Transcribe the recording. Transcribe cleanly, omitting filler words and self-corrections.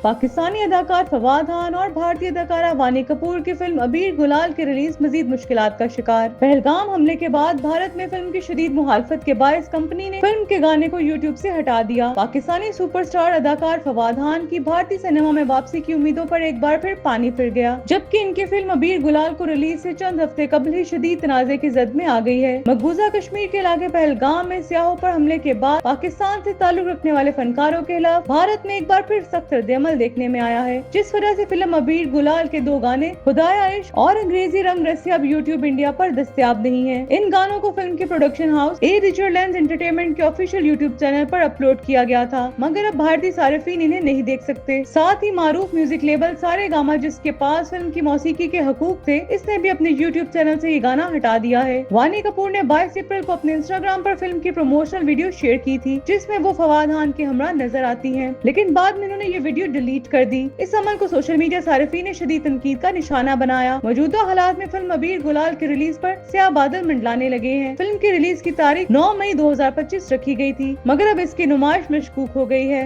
पाकिस्तानी अदाकार फवाद खान और भारतीय अदाकारा वानी कपूर की फिल्म अबीर गुलाल की रिलीज मजीद मुश्किलात का शिकार। पहलगाम हमले के बाद भारत में फिल्म की शदीद मुखालफत के बायस कंपनी ने फिल्म के गाने को यूट्यूब से हटा दिया। पाकिस्तानी सुपरस्टार अदाकार फवाद खान की भारतीय सिनेमा में वापसी की उम्मीदों पर एक बार फिर पानी फिर गया, जबकि इनकी फिल्म अबीर गुलाल को रिलीज से चंद हफ्ते कबल ही शदीद तनाज़े की जद में आ गई है। मकबूजा कश्मीर के इलाके पहलगाम में सियाहों पर हमले के बाद पाकिस्तान से ताल्लुक रखने वाले फनकारों के खिलाफ भारत में एक बार फिर सख्त रद्द-ए-अमल देखने में आया है, जिस वजह से फिल्म अबीर गुलाल के 2 गाने खुदाया इश्क और अंग्रेजी रंग रस्सी अब यूट्यूब इंडिया पर दस्तयाब नहीं है। इन गानों को फिल्म के प्रोडक्शन हाउस ए रिचर्ड लेंस एंटरटेनमेंट के ऑफिशियल यूट्यूब चैनल पर अपलोड किया गया था, मगर अब भारतीय सारिफीन इन्हें नहीं देख सकते। साथ ही मारूफ म्यूजिक लेबल सारेगामा, जिसके पास फिल्म की मौसीकी के हकूक थे, इसने भी अपने यूट्यूब चैनल से ये गाना हटा दिया है। वानी कपूर ने 22 अप्रैल को अपने इंस्टाग्राम पर फिल्म की प्रमोशनल वीडियो शेयर की थी, जिसमें वो फवाद खान के हमरा नजर आती हैं, लेकिन बाद में उन्होंने ये वीडियो डिलीट कर दी। इस अमल को सोशल मीडिया सारिफीन ने शदीद तनकीद का निशाना बनाया। मौजूदा हालात में फिल्म अबीर गुलाल की रिलीज पर स्याह बादल मंडलाने लगे हैं। फिल्म की रिलीज की तारीख 9 मई 2025 रखी गई थी, मगर अब इसकी नुमाइश मशकूक हो गई है।